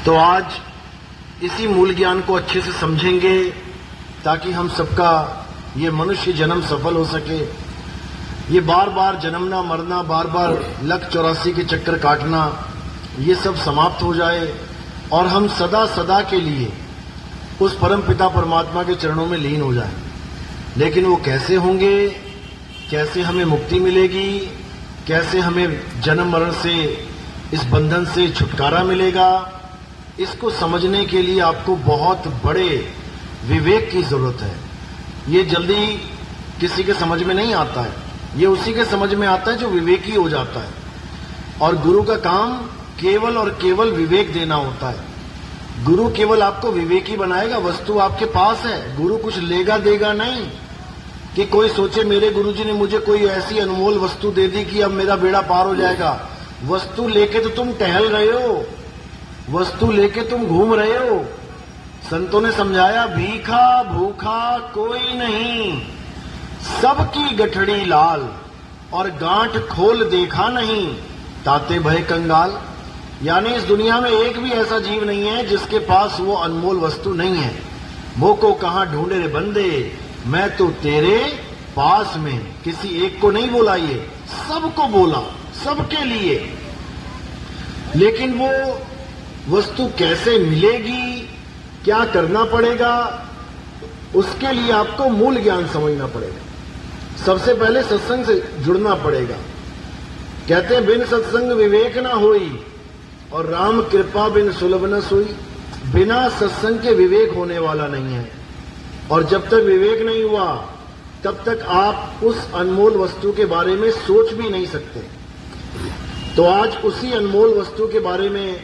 तो आज इसी मूल ज्ञान को अच्छे से समझेंगे ताकि हम सबका ये मनुष्य जन्म सफल हो सके। ये बार बार जन्मना मरना, बार बार लक 84 के चक्कर काटना, ये सब समाप्त हो जाए और हम सदा सदा के लिए उस परम पिता परमात्मा के चरणों में लीन हो जाएं। लेकिन वो कैसे होंगे, कैसे हमें मुक्ति मिलेगी, कैसे हमें जन्म मरण से, इस बंधन से छुटकारा मिलेगा, इसको समझने के लिए आपको बहुत बड़े विवेक की जरूरत है। ये जल्दी किसी के समझ में नहीं आता है, ये उसी के समझ में आता है जो विवेकी हो जाता है। और गुरु का काम केवल और केवल विवेक देना होता है। गुरु केवल आपको विवेकी बनाएगा, वस्तु आपके पास है। गुरु कुछ लेगा देगा नहीं कि कोई सोचे मेरे गुरुजी ने मुझे कोई ऐसी अनमोल वस्तु दे दी कि अब मेरा बेड़ा पार हो जाएगा। वस्तु लेके तो तुम टहल रहे हो, वस्तु लेके तुम घूम रहे हो। संतों ने समझाया, भीखा भूखा कोई नहीं, सबकी गठड़ी लाल, और गांठ खोल देखा नहीं, ताते भय कंगाल। यानी इस दुनिया में एक भी ऐसा जीव नहीं है जिसके पास वो अनमोल वस्तु नहीं है। मोको कहां ढूंढे रे बंदे, मैं तो तेरे पास में। किसी एक को नहीं बोला, ये सबको बोला, सबके लिए। लेकिन वो वस्तु कैसे मिलेगी, क्या करना पड़ेगा, उसके लिए आपको मूल ज्ञान समझना पड़ेगा। सबसे पहले सत्संग से जुड़ना पड़ेगा। कहते हैं बिन सत्संग विवेक ना होई, और राम कृपा बिन सुलभ न सोई। बिना सत्संग के विवेक होने वाला नहीं है। और जब तक विवेक नहीं हुआ तब तक आप उस अनमोल वस्तु के बारे में सोच भी नहीं सकते। तो आज उसी अनमोल वस्तु के बारे में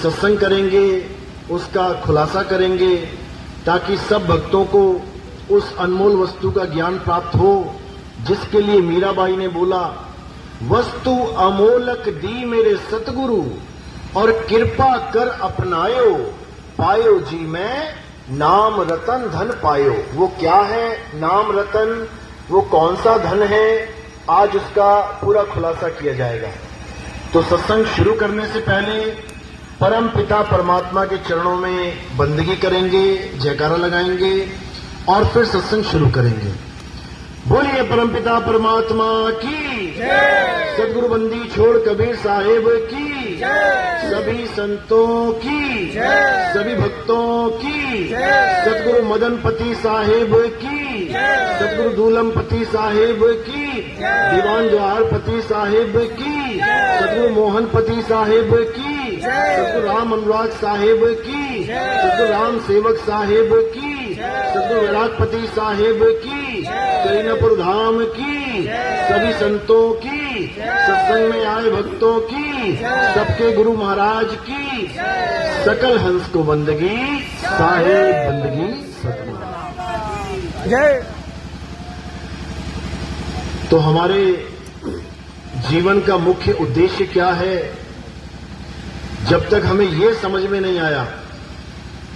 सत्संग करेंगे, उसका खुलासा करेंगे, ताकि सब भक्तों को उस अनमोल वस्तु का ज्ञान प्राप्त हो, जिसके लिए मीराबाई ने बोला, वस्तु अमोलक दी मेरे सतगुरु, और कृपा कर अपनायो, पायो जी मैं नाम रतन धन पायो। वो क्या है नाम रतन, वो कौन सा धन है, आज उसका पूरा खुलासा किया जाएगा। तो सत्संग शुरू करने से पहले परम पिता परमात्मा के चरणों में बंदगी करेंगे, जयकारा लगाएंगे और फिर सत्संग शुरू करेंगे। बोलिए परम पिता परमात्मा की जय। सदगुरु बंदी छोड़ कबीर साहेब की जय। सभी संतों की जय। सभी भक्तों की जय। सदगुरु मदनपति साहेब की जय। सदगुरु दूलमपति साहेब की जय। दीवान जवाहरपति साहेब की जय। सदगुरु मोहनपति साहेब की जय। सदगुरु राम अनुराग साहेब की जय। सदगुरु राम सेवक साहेब की जय। सदगुरु विराटपति साहेब की, करीनापुर धाम की, सभी संतों की, सत्संग में आए भक्तों की, सबके गुरु महाराज की, सकल हंस को बंदगी, साहेब बंदगी सतगुरु जय। तो हमारे जीवन का मुख्य उद्देश्य क्या है, जब तक हमें ये समझ में नहीं आया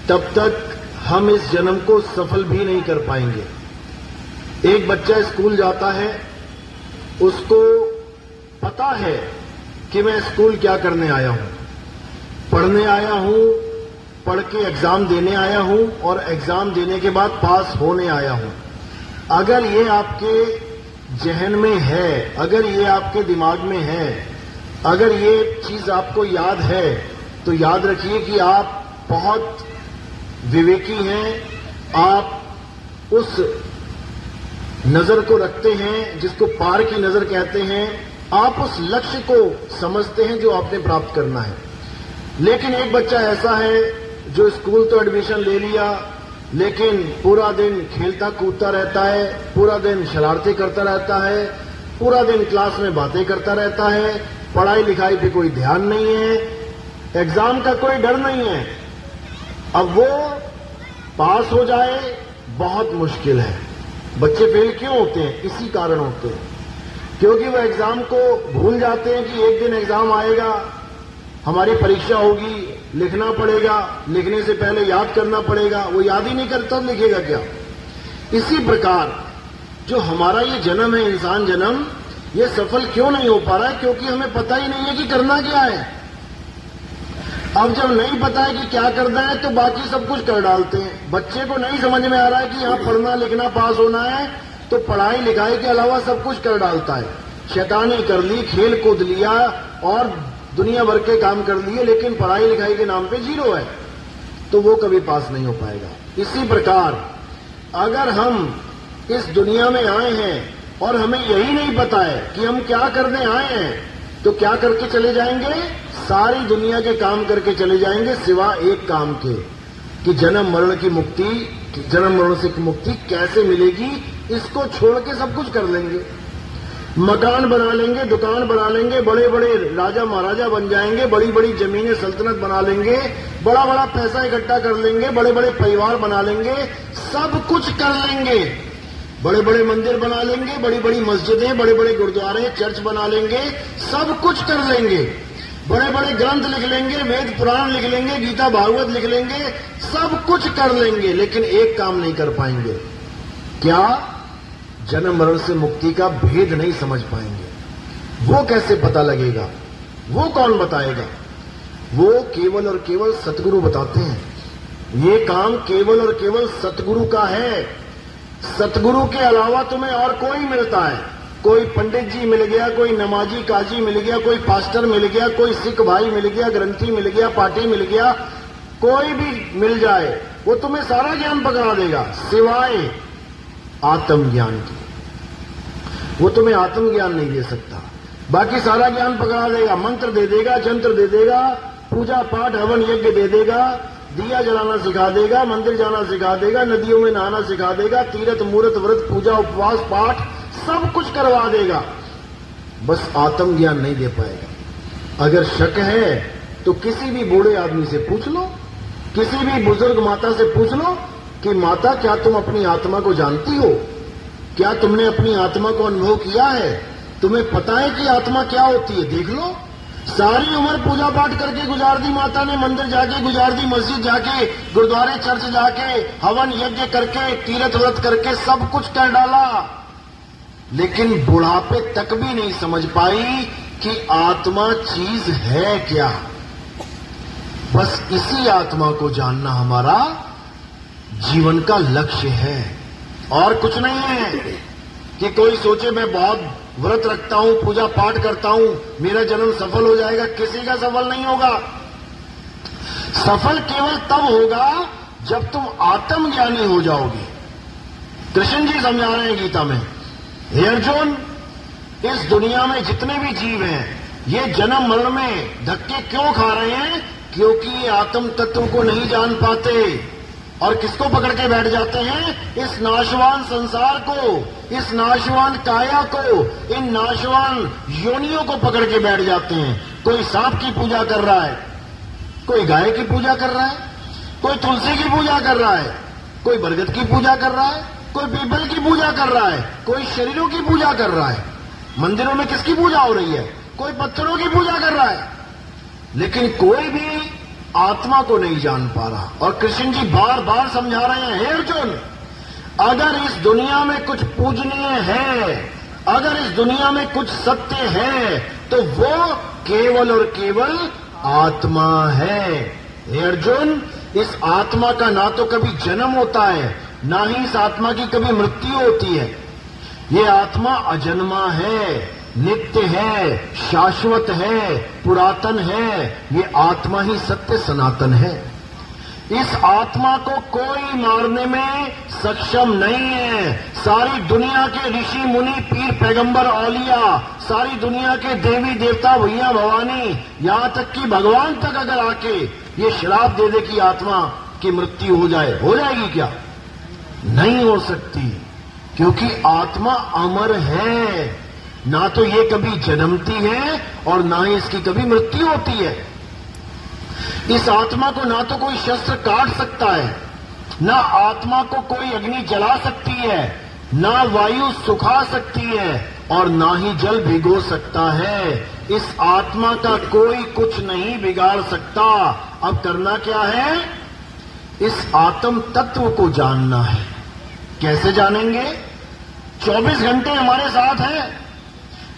तब तक हम इस जन्म को सफल भी नहीं कर पाएंगे। एक बच्चा स्कूल जाता है, उसको पता है कि मैं स्कूल क्या करने आया हूं, पढ़ने आया हूं, पढ़ के एग्जाम देने आया हूं और एग्जाम देने के बाद पास होने आया हूं। अगर ये आपके जहन में है, अगर ये आपके दिमाग में है, अगर ये चीज आपको याद है, तो याद रखिए कि आप बहुत विवेकी हैं। आप उस नजर को रखते हैं जिसको पार की नजर कहते हैं। आप उस लक्ष्य को समझते हैं जो आपने प्राप्त करना है। लेकिन एक बच्चा ऐसा है जो स्कूल तो एडमिशन ले लिया, लेकिन पूरा दिन खेलता कूदता रहता है, पूरा दिन शरारतें करता रहता है, पूरा दिन क्लास में बातें करता रहता है, पढ़ाई लिखाई पे कोई ध्यान नहीं है, एग्जाम का कोई डर नहीं है। अब वो पास हो जाए बहुत मुश्किल है। बच्चे फेल क्यों होते हैं? इसी कारण होते हैं, क्योंकि वो एग्जाम को भूल जाते हैं कि एक दिन एग्जाम आएगा, हमारी परीक्षा होगी, लिखना पड़ेगा, लिखने से पहले याद करना पड़ेगा। वो याद ही नहीं करता, लिखेगा क्या? इसी प्रकार जो हमारा ये जन्म है, इंसान जन्म, ये सफल क्यों नहीं हो पा रहा है? क्योंकि हमें पता ही नहीं है कि करना क्या है। अब जब नहीं पता है कि क्या करना है तो बाकी सब कुछ कर डालते हैं। बच्चे को नहीं समझ में आ रहा है कि यहां पढ़ना लिखना पास होना है तो पढ़ाई लिखाई के अलावा सब कुछ कर डालता है। शैतानी कर ली, खेल कूद लिया और दुनिया भर के काम कर लिए, लेकिन पढ़ाई लिखाई के नाम पे 0 है, तो वो कभी पास नहीं हो पाएगा। इसी प्रकार अगर हम इस दुनिया में आए हैं और हमें यही नहीं पता है कि हम क्या करने आए हैं, तो क्या करके चले जाएंगे? सारी दुनिया के काम करके चले जाएंगे सिवा एक काम के, कि जन्म मरण की मुक्ति, जन्म मरण से मुक्ति कैसे मिलेगी, इसको छोड़ के सब कुछ कर लेंगे। मकान बना लेंगे, दुकान बना लेंगे, बड़े बड़े राजा महाराजा बन जाएंगे, बड़ी बड़ी जमीनें सल्तनत बना लेंगे, बड़ा बड़ा पैसा इकट्ठा कर लेंगे, बड़े बड़े परिवार बना लेंगे, सब कुछ कर लेंगे। बड़े बड़े मंदिर बना लेंगे, बड़ी बड़ी मस्जिदें, बड़े बड़े गुरुद्वारे, चर्च बना लेंगे, सब कुछ कर लेंगे। बड़े बड़े ग्रंथ लिख लेंगे, वेद पुराण लिख लेंगे, गीता भागवत लिख लेंगे, सब कुछ कर लेंगे, लेकिन एक काम नहीं कर पाएंगे। क्या? जन्म मरण से मुक्ति का भेद नहीं समझ पाएंगे। वो कैसे पता लगेगा? वो कौन बताएगा? वो केवल और केवल सतगुरु बताते हैं। ये काम केवल और केवल सतगुरु का है। सतगुरु के अलावा तुम्हें और कोई मिलता है? कोई पंडित जी मिल गया, कोई नमाजी काजी मिल गया, कोई पास्टर मिल गया, कोई सिख भाई मिल गया, ग्रंथी मिल गया, पाटी मिल गया, कोई भी मिल जाए, वो तुम्हें सारा ज्ञान पकड़ा देगा सिवाय आत्मज्ञान की। वो तुम्हें आत्मज्ञान नहीं दे सकता, बाकी सारा ज्ञान पकड़ा देगा। मंत्र दे देगा, जंत्र दे देगा, पूजा पाठ हवन यज्ञ दे देगा, दिया जलाना सिखा देगा, मंदिर जाना सिखा देगा, नदियों में नहाना सिखा देगा, तीर्थ मूर्त व्रत पूजा उपवास पाठ सब कुछ करवा देगा, बस आत्मज्ञान नहीं दे पाएगा। अगर शक है तो किसी भी बूढ़े आदमी से पूछ लो, किसी भी बुजुर्ग माता से पूछ लो कि माता क्या तुम अपनी आत्मा को जानती हो? क्या तुमने अपनी आत्मा को अनुभव किया है? तुम्हें पता है कि आत्मा क्या होती है? देख लो। सारी उम्र पूजा पाठ करके गुजार दी माता ने, मंदिर जाके गुजार दी, मस्जिद जाके, गुरुद्वारे चर्च जाके, हवन यज्ञ करके, तीर्थ व्रत करके सब कुछ कर डाला, लेकिन बुढ़ापे तक भी नहीं समझ पाई कि आत्मा चीज है क्या। बस इसी आत्मा को जानना हमारा जीवन का लक्ष्य है और कुछ नहीं है। कि कोई सोचे मैं बहुत व्रत रखता हूं, पूजा पाठ करता हूं, मेरा जन्म सफल हो जाएगा। किसी का सफल नहीं होगा। सफल केवल तब होगा जब तुम आत्मज्ञानी हो जाओगे। कृष्ण जी समझा रहे हैं गीता में, हे अर्जुन, इस दुनिया में जितने भी जीव हैं ये जन्म मरण में धक्के क्यों खा रहे हैं? क्योंकि ये आत्म तत्व को नहीं जान पाते और किसको पकड़ के बैठ जाते हैं? इस नाशवान संसार को, इस नाशवान काया को, इन नाशवान योनियों को पकड़ के बैठ जाते हैं। कोई सांप की पूजा कर रहा है, कोई गाय की पूजा कर रहा है, कोई तुलसी की पूजा कर रहा है, कोई बरगद की पूजा कर रहा है, कोई पीपल की पूजा कर रहा है, कोई शरीरों की पूजा कर रहा है। मंदिरों में किसकी पूजा हो रही है? कोई पत्थरों की पूजा कर रहा है, लेकिन कोई भी आत्मा को नहीं जान पा रहा। और कृष्ण जी बार बार समझा रहे हैं, हे अर्जुन, अगर इस दुनिया में कुछ पूजनीय है, अगर इस दुनिया में कुछ सत्य है, तो वो केवल और केवल आत्मा है। हे अर्जुन, इस आत्मा का ना तो कभी जन्म होता है, ना ही इस आत्मा की कभी मृत्यु होती है। ये आत्मा अजन्मा है, नित्य है, शाश्वत है, पुरातन है। ये आत्मा ही सत्य सनातन है। इस आत्मा को कोई मारने में सक्षम नहीं है। सारी दुनिया के ऋषि मुनि, पीर पैगंबर, औलिया, सारी दुनिया के देवी देवता, भैया भवानी, यहां तक कि भगवान तक अगर आके ये श्राप दे दे कि आत्मा की मृत्यु हो जाए, हो जाएगी क्या? नहीं हो सकती, क्योंकि आत्मा अमर है। ना तो ये कभी जन्मती है और ना ही इसकी कभी मृत्यु होती है। इस आत्मा को ना तो कोई शस्त्र काट सकता है, ना आत्मा को कोई अग्नि जला सकती है, ना वायु सुखा सकती है और ना ही जल भिगो सकता है। इस आत्मा का कोई कुछ नहीं बिगाड़ सकता। अब करना क्या है? इस आत्म तत्व को जानना है। कैसे जानेंगे? 24 घंटे हमारे साथ है।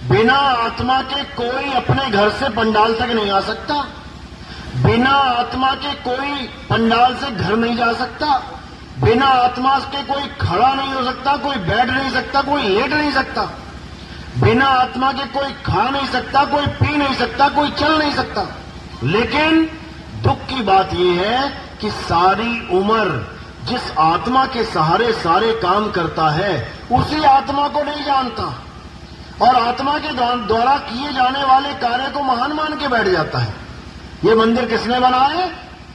बिना आत्मा के कोई अपने घर से पंडाल तक नहीं आ सकता। बिना बिना आत्मा के कोई पंडाल से घर नहीं जा सकता, बिना आत्मा के कोई खड़ा नहीं हो सकता, कोई बैठ नहीं सकता, कोई लेट नहीं सकता, बिना आत्मा के कोई खा नहीं सकता, कोई पी नहीं सकता, कोई चल नहीं सकता। लेकिन दुख की बात यह है कि सारी उम्र जिस आत्मा के सहारे सारे काम करता है उसी आत्मा को नहीं जानता और आत्मा के द्वारा किए जाने वाले कार्य को महान मान के बैठ जाता है। ये मंदिर किसने बनाए?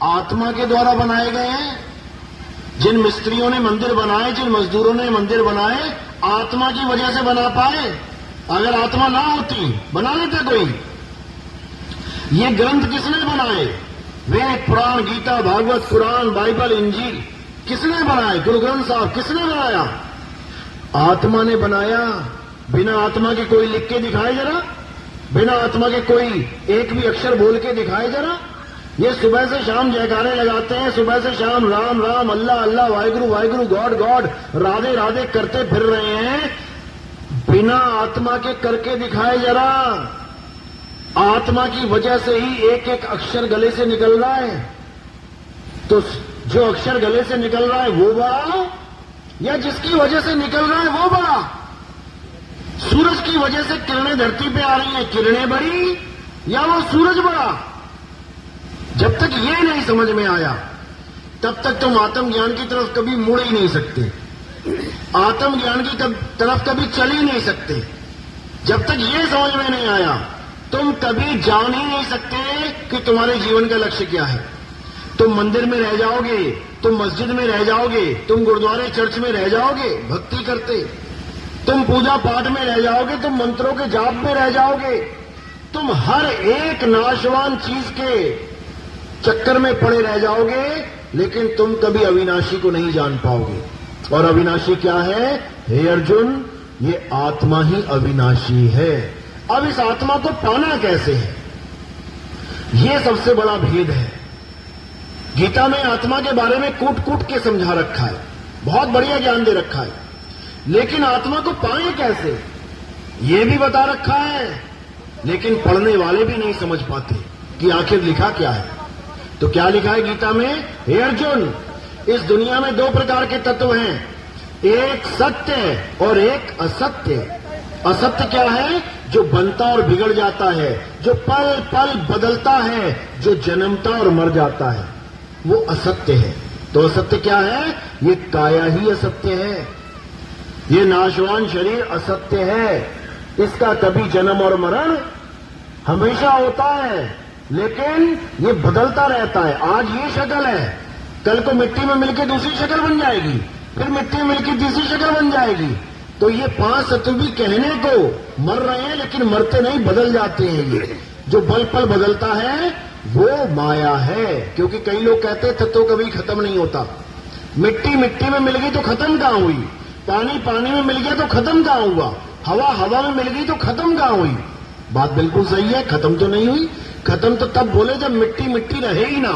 आत्मा के द्वारा बनाए गए हैं। जिन मिस्त्रियों ने मंदिर बनाए, जिन मजदूरों ने मंदिर बनाए, आत्मा की वजह से बना पाए। अगर आत्मा ना होती बना लेते कोई। ये ग्रंथ किसने बनाए? वेद, पुराण, गीता, भागवत, कुरान, बाइबल, इंजील किसने बनाए? गुरु ग्रंथ साहब किसने बनाया? आत्मा ने बनाया। बिना आत्मा के कोई लिख के दिखाए जरा, बिना आत्मा के कोई एक भी अक्षर बोल के दिखाए जरा। ये सुबह से शाम जयकारे लगाते हैं, सुबह से शाम राम राम, अल्लाह अल्लाह, वाहिगुरु वाहिगुरु, गॉड गॉड, राधे राधे करते फिर रहे हैं। बिना आत्मा के करके दिखाए जरा। आत्मा की वजह से ही एक एक अक्षर गले से निकल रहा है। तो जो अक्षर गले से निकल रहा है वो बड़ा, या जिसकी वजह से निकल रहा है वो बड़ा? सूरज की वजह से किरणें धरती पे आ रही हैं, किरणें बड़ी या वो सूरज बड़ा? जब तक ये नहीं समझ में आया तब तक तुम आत्मज्ञान की तरफ कभी मुड़ ही नहीं सकते, आत्मज्ञान की तरफ कभी चल ही नहीं सकते। जब तक ये समझ में नहीं आया तुम कभी जान ही नहीं सकते कि तुम्हारे जीवन का लक्ष्य क्या है। तुम मंदिर में रह जाओगे, तुम मस्जिद में रह जाओगे, तुम गुरुद्वारे चर्च में रह जाओगे भक्ति करते, तुम पूजा पाठ में रह जाओगे, तुम मंत्रों के जाप में रह जाओगे, तुम हर एक नाशवान चीज के चक्कर में पड़े रह जाओगे, लेकिन तुम कभी अविनाशी को नहीं जान पाओगे। और अविनाशी क्या है? हे अर्जुन, ये आत्मा ही अविनाशी है। अब इस आत्मा को पाना कैसे है? ये सबसे बड़ा भेद है। गीता में आत्मा के बारे में कूट कूट के समझा रखा है, बहुत बढ़िया ज्ञान दे रखा है, लेकिन आत्मा को पाए कैसे ये भी बता रखा है। लेकिन पढ़ने वाले भी नहीं समझ पाते कि आखिर लिखा क्या है। तो क्या लिखा है गीता में? हे अर्जुन, इस दुनिया में दो प्रकार के तत्व हैं, एक सत्य और एक असत्य। असत्य क्या है? जो बनता और बिगड़ जाता है, जो पल पल बदलता है, जो जन्मता और मर जाता है, वो असत्य है। तो असत्य क्या है? ये काया ही असत्य है, ये नाशवान शरीर असत्य है। इसका कभी जन्म और मरण हमेशा होता है, लेकिन ये बदलता रहता है। आज ये शक्ल है, कल को मिट्टी में मिलकर दूसरी शक्ल बन जाएगी, फिर मिट्टी में मिलकर तीसरी शक्ल बन जाएगी। तो ये पांच तत्व भी कहने को मर रहे हैं, लेकिन मरते नहीं, बदल जाते हैं। ये जो पल पल बदलता है वो माया है। क्योंकि कई लोग कहते हैं तत्व कभी खत्म नहीं होता। मिट्टी मिट्टी में मिल गई तो खत्म कहां हुई? पानी पानी में मिल गया तो खत्म कहां हुआ? हवा हवा में मिल गई तो खत्म कहां हुई? बात बिल्कुल सही है, खत्म तो नहीं हुई। खत्म तो तब बोले जब मिट्टी मिट्टी रहे ही ना,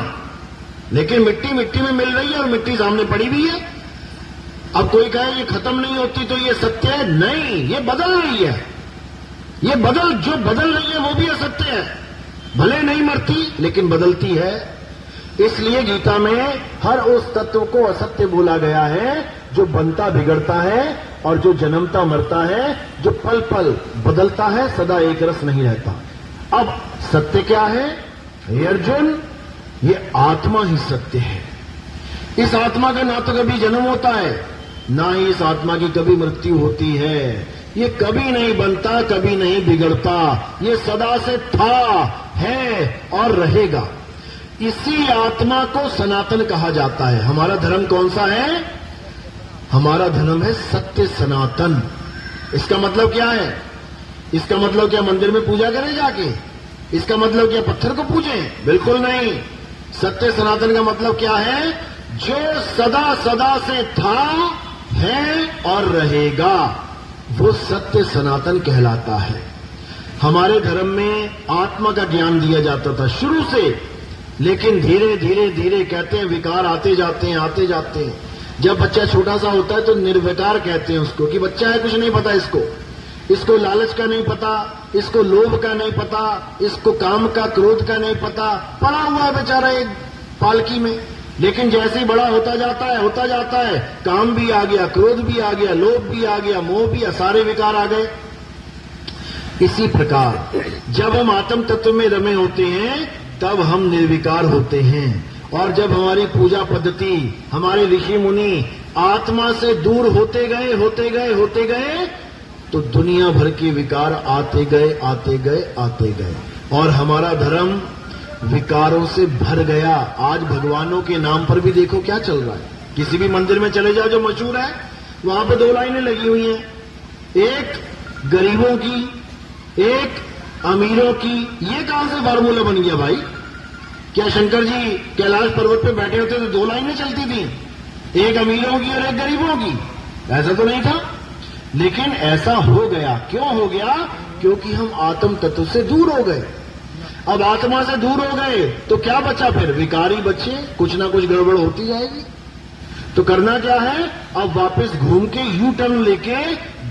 लेकिन मिट्टी मिट्टी में मिल रही है और मिट्टी सामने पड़ी हुई है। अब कोई कहे ये खत्म नहीं होती तो ये सत्य है? नहीं, ये बदल रही है। ये जो बदल रही है वो भी असत्य है। भले नहीं मरती लेकिन बदलती है। इसलिए गीता में हर उस तत्व को असत्य बोला गया है जो बनता बिगड़ता है और जो जन्मता मरता है, जो पल पल बदलता है, सदा एक रस नहीं रहता। अब सत्य क्या है? हे अर्जुन, ये आत्मा ही सत्य है। इस आत्मा का ना तो कभी जन्म होता है, ना ही इस आत्मा की कभी मृत्यु होती है। ये कभी नहीं बनता, कभी नहीं बिगड़ता, ये सदा से था, है और रहेगा। इसी आत्मा को सनातन कहा जाता है। हमारा धर्म कौन सा है? हमारा धर्म है सत्य सनातन। इसका मतलब क्या है? इसका मतलब क्या मंदिर में पूजा करें जाके? इसका मतलब क्या पत्थर को पूजें? बिल्कुल नहीं। सत्य सनातन का मतलब क्या है? जो सदा सदा से था, है और रहेगा, वो सत्य सनातन कहलाता है। हमारे धर्म में आत्मा का ज्ञान दिया जाता था शुरू से, लेकिन धीरे धीरे धीरे कहते हैं विकार आते जाते हैं, आते जाते हैं। जब बच्चा छोटा सा होता है तो निर्विकार कहते हैं उसको, कि बच्चा है, कुछ नहीं पता इसको। इसको लालच का नहीं पता, इसको लोभ का नहीं पता, इसको काम का क्रोध का नहीं पता, पड़ा हुआ है बेचारा एक पालकी में। लेकिन जैसे ही बड़ा होता जाता है, काम भी आ गया, क्रोध भी आ गया, लोभ भी आ गया, मोह भी, सारे विकार आ गए। इसी प्रकार जब हम आत्म तत्व में रमे होते हैं तब हम निर्विकार होते हैं। और जब हमारी पूजा पद्धति, हमारे ऋषि मुनि आत्मा से दूर होते गए तो दुनिया भर के विकार आते गए और हमारा धर्म विकारों से भर गया। आज भगवानों के नाम पर भी देखो क्या चल रहा है। किसी भी मंदिर में चले जाओ जो मशहूर है, वहां पे 2 लाइनें लगी हुई हैं, एक गरीबों की, एक अमीरों की। ये कहां से फार्मूला बन गया भाई? क्या शंकर जी कैलाश पर्वत पे बैठे होते तो 2 लाइनें चलती थी, एक अमीरों की और एक गरीबों की? ऐसा तो नहीं था। लेकिन ऐसा हो गया। क्यों हो गया? क्योंकि हम आत्म तत्व से दूर हो गए। अब आत्मा से दूर हो गए तो क्या बचा? फिर विकारी बच्चे, कुछ ना कुछ गड़बड़ होती जाएगी। तो करना क्या है? अब वापस घूम के यू टर्न लेके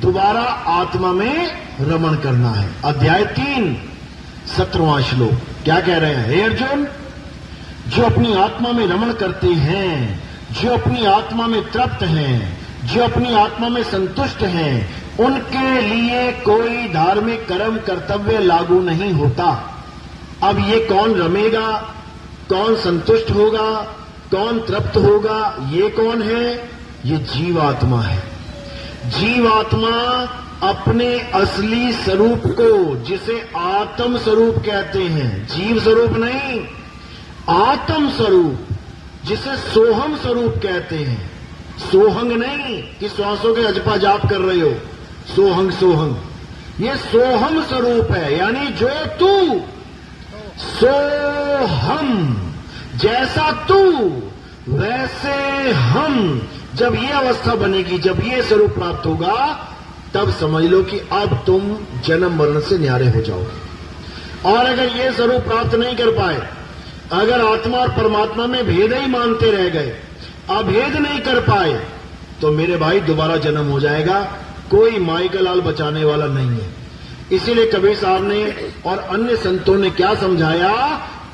दोबारा आत्मा में रमण करना है। अध्याय 3 17वां श्लोक क्या कह रहे हैं? हे अर्जुन, जो अपनी आत्मा में रमण करते हैं, जो अपनी आत्मा में तृप्त हैं, जो अपनी आत्मा में संतुष्ट हैं, उनके लिए कोई धार्मिक कर्म कर्तव्य लागू नहीं होता। अब ये कौन रमेगा, कौन संतुष्ट होगा, कौन तृप्त होगा, ये कौन है? ये जीवात्मा है। जीवात्मा अपने असली स्वरूप को, जिसे आत्म स्वरूप कहते हैं, जीव स्वरूप नहीं, आत्म स्वरूप, जिसे सोहम स्वरूप कहते हैं। सोहंग नहीं कि श्वासों के अजपा जाप कर रहे हो, सोहंग। ये सोहम स्वरूप है, यानी जो तू, सोहम, जैसा तू वैसे हम। जब ये अवस्था बनेगी, जब ये स्वरूप प्राप्त होगा, तब समझ लो कि अब तुम जन्म मरण से न्यारे हो जाओगे। और अगर ये स्वरूप प्राप्त नहीं कर पाए, अगर आत्मा और परमात्मा में भेद ही मानते रह गए, अभेद नहीं कर पाए, तो मेरे भाई दोबारा जन्म हो जाएगा। कोई माई का लाल बचाने वाला नहीं है। इसीलिए कबीर साहब ने और अन्य संतों ने क्या समझाया?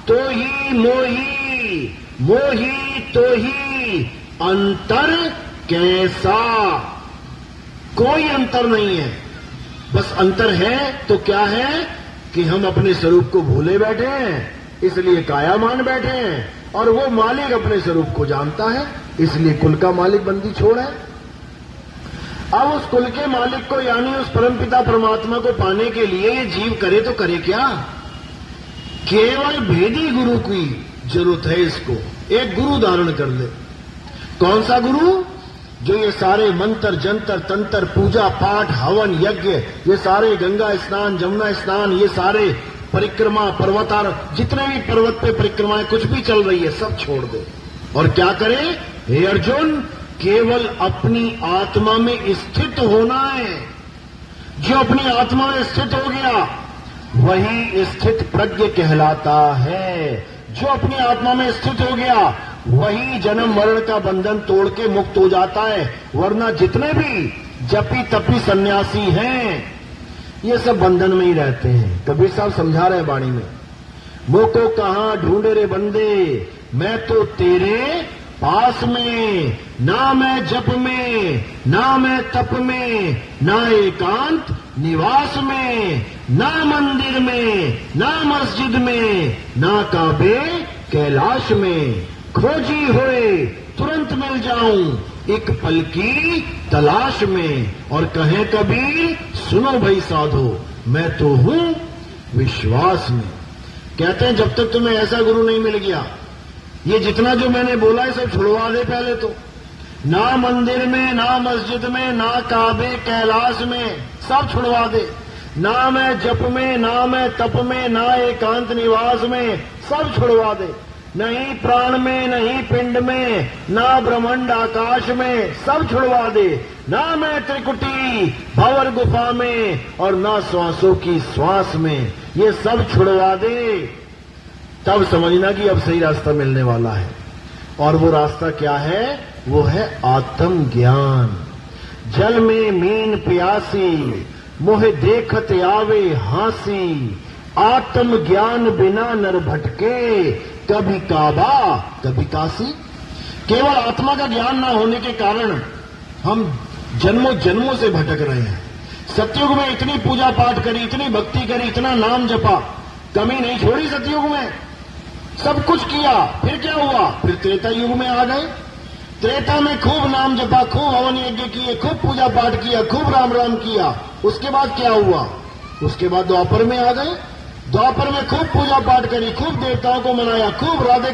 तो ही मोही, मोही तो ही अंतर कैसा। कोई अंतर नहीं है। बस अंतर है तो क्या है कि हम अपने स्वरूप को भूले बैठे हैं, इसलिए काया मान बैठे हैं। और वो मालिक अपने स्वरूप को जानता है, इसलिए कुल का मालिक बंदी छोड़ है। अब उस कुल के मालिक को, यानी उस परमपिता परमात्मा को पाने के लिए ये जीव करे तो करे क्या? केवल भेदी गुरु की जरूरत है। इसको एक गुरु धारण कर ले। कौन सा गुरु? जो ये सारे मंत्र जंतर तंत्र, पूजा पाठ, हवन यज्ञ, ये सारे गंगा स्नान, जमुना स्नान, ये सारे परिक्रमा, पर्वतार, जितने भी पर्वत पे परिक्रमाएं कुछ भी चल रही है, सब छोड़ दे। और क्या करे? हे अर्जुन, केवल अपनी आत्मा में स्थित होना है। जो अपनी आत्मा में स्थित हो गया वही स्थित प्रज्ञ कहलाता है। जो अपनी आत्मा में स्थित हो गया वही जन्म मरण का बंधन तोड़ के मुक्त हो जाता है। वरना जितने भी जपी तपी सन्यासी हैं, ये सब बंधन में ही रहते हैं। कबीर साहब समझा रहे हैं वाणी में, मोको कहां ढूंढे रे बंदे, मैं तो तेरे पास में। ना मैं जप में, ना मैं तप में, ना एकांत निवास में, ना मंदिर में, ना मस्जिद में, ना काबे कैलाश में। खोजी होए तुरंत मिल जाऊं, एक पल की तलाश में। और कहे कबीर, सुनो भाई साधो, मैं तो हूं विश्वास में। कहते हैं जब तक तुम्हें ऐसा गुरु नहीं मिल गया, ये जितना जो मैंने बोला है सब छुड़वा दे पहले तो। ना मंदिर में, ना मस्जिद में, ना काबे कैलाश में, सब छुड़वा दे। ना मैं जप में, ना मैं तप में, ना एकांत निवास में, सब छुड़वा दे। नहीं प्राण में, नहीं पिंड में, ना ब्रह्मांड आकाश में, सब छुड़वा दे। ना मैं त्रिकुटी भंवर गुफा में, और ना श्वासों की श्वास में, ये सब छुड़वा दे। तब समझना कि अब सही रास्ता मिलने वाला है। और वो रास्ता क्या है? वो है आत्म ज्ञान। जल में मीन प्यासी, मोहे देखत आवे हांसी, आत्म ज्ञान बिना नर भटके, कभी काबा कभी काशी। केवल आत्मा का ज्ञान ना होने के कारण हम जन्मों जन्मों से भटक रहे हैं। सतयुग में इतनी पूजा पाठ करी, इतनी भक्ति करी, इतना नाम जपा, कमी नहीं छोड़ी सतयुग में, सब कुछ किया। फिर क्या हुआ? फिर त्रेता युग में आ गए। त्रेता में खूब नाम जपा, खूब हवन यज्ञ किए, खूब पूजा पाठ किया, खूब राम राम किया। उसके बाद क्या हुआ? उसके बाद द्वापर में आ गए। द्वापर में खूब पूजा पाठ करी, खूब देवताओं को मनाया, खूब राधे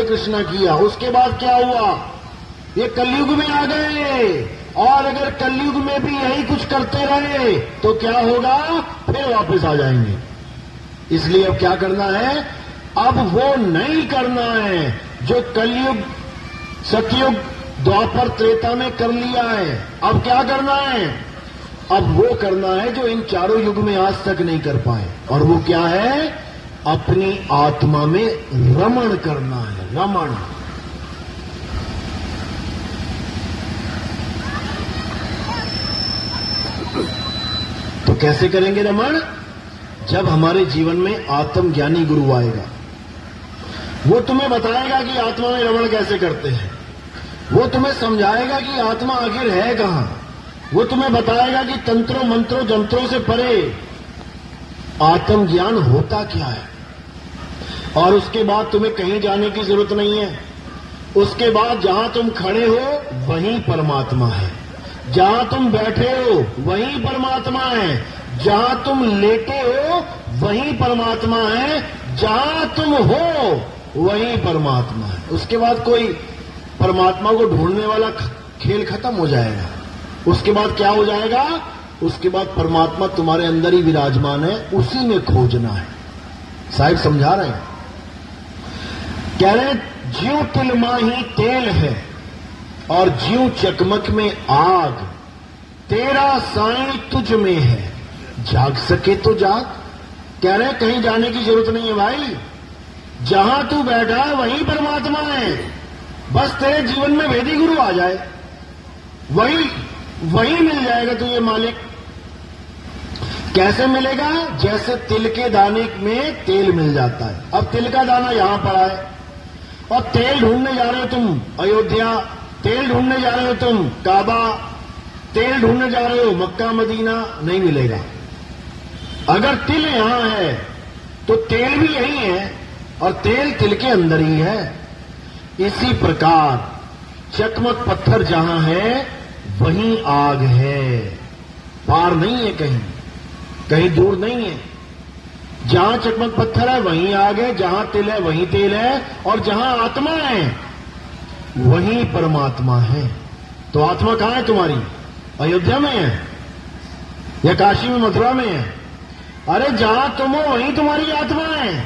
कृष्णा किया। उसके बाद क्या हुआ? ये कलयुग में आ गए। और अगर कलयुग में भी यही कुछ करते रहे तो क्या होगा? फिर वापस आ जाएंगे। इसलिए अब क्या करना है? अब वो नहीं करना है जो कलयुग, सतयुग, द्वापर, त्रेता में कर लिया है। अब क्या करना है? अब वो करना है जो इन चारों युग में आज तक नहीं कर पाए। और वो क्या है? अपनी आत्मा में रमण करना है। रमण। तो कैसे करेंगे रमण? जब हमारे जीवन में आत्मज्ञानी गुरु आएगा, वो तुम्हें बताएगा कि आत्मा में रमण कैसे करते हैं। वो तुम्हें समझाएगा कि आत्मा आखिर है कहां। वो तुम्हें बताएगा कि तंत्रों मंत्रों जंत्रों से परे आत्मज्ञान होता क्या है। और उसके बाद तुम्हें कहीं जाने की जरूरत नहीं है। उसके बाद जहां तुम खड़े हो वहीं परमात्मा है, जहां तुम बैठे हो वहीं परमात्मा है, जहां तुम लेटे हो वहीं परमात्मा है, जहां तुम हो वहीं परमात्मा है। उसके बाद कोई परमात्मा को ढूंढने वाला खेल खत्म हो जाएगा। उसके बाद क्या हो जाएगा? उसके बाद परमात्मा तुम्हारे अंदर ही विराजमान है, उसी में खोजना है। साहिब समझा रहे हैं, कह रहे ज्यों तिल माही तेल है और ज्यों चकमक में आग, तेरा साईं तुझ में है, जाग सके तो जाग। कह रहे कहीं जाने की जरूरत नहीं है भाई, जहां तू बैठा है वहीं परमात्मा है। बस तेरे जीवन में वेदी गुरु आ जाए, वही मिल जाएगा तुझे मालिक। कैसे मिलेगा? जैसे तिल के दाने में तेल मिल जाता है। अब तिल का दाना यहां पड़ा है और तेल ढूंढने जा रहे हो तुम अयोध्या, तेल ढूंढने जा रहे हो तुम काबा, तेल ढूंढने जा रहे हो मक्का मदीना, नहीं मिलेगा। अगर तिल यहां है तो तेल भी यही है और तेल तिल के अंदर ही है। इसी प्रकार चकमक पत्थर जहां है वहीं आग है, पार नहीं है, कहीं दूर नहीं है। जहां चकमक पत्थर है वहीं आग है, जहां तिल है वहीं तेल है, और जहां आत्मा है वहीं परमात्मा है। तो आत्मा कहां है तुम्हारी? अयोध्या में है या काशी में, मथुरा में है? अरे जहां तुम हो वहीं तुम्हारी आत्मा है,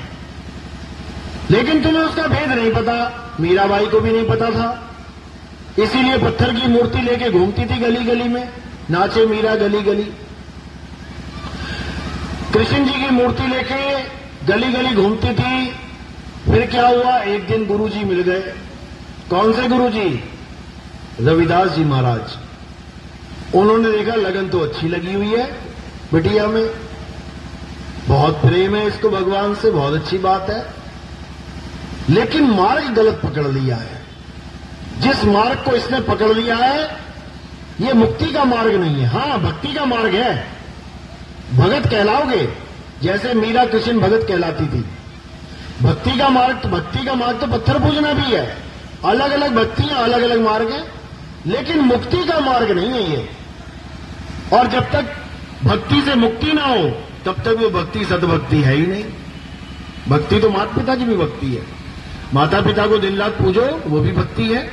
लेकिन तुम्हें उसका भेद नहीं पता। मीराबाई को भी नहीं पता था, इसीलिए पत्थर की मूर्ति लेके घूमती थी गली गली में, नाचे मीरा गली गली। कृष्ण जी की मूर्ति लेके गली गली घूमती थी। फिर क्या हुआ? एक दिन गुरुजी मिल गए। कौन से गुरुजी? रविदास जी महाराज। उन्होंने देखा लगन तो अच्छी लगी हुई है बिटिया में, बहुत प्रेम है इसको भगवान से, बहुत अच्छी बात है, लेकिन मार्ग गलत पकड़ लिया है। जिस मार्ग को इसने पकड़ लिया है ये मुक्ति का मार्ग नहीं है। हां, भक्ति का मार्ग है, भगत कहलाओगे, जैसे मीरा कृष्ण भगत कहलाती थी। भक्ति का मार्ग तो पत्थर पूजना भी है। अलग अलग भक्तियां, अलग अलग मार्ग है, लेकिन मुक्ति का मार्ग नहीं है ये। और जब तक भक्ति से मुक्ति ना हो तब तक वो भक्ति सदभक्ति है ही नहीं। भक्ति तो माता पिता की भी भक्ति है। माता पिता को दिन रात पूजो वो भी भक्ति है,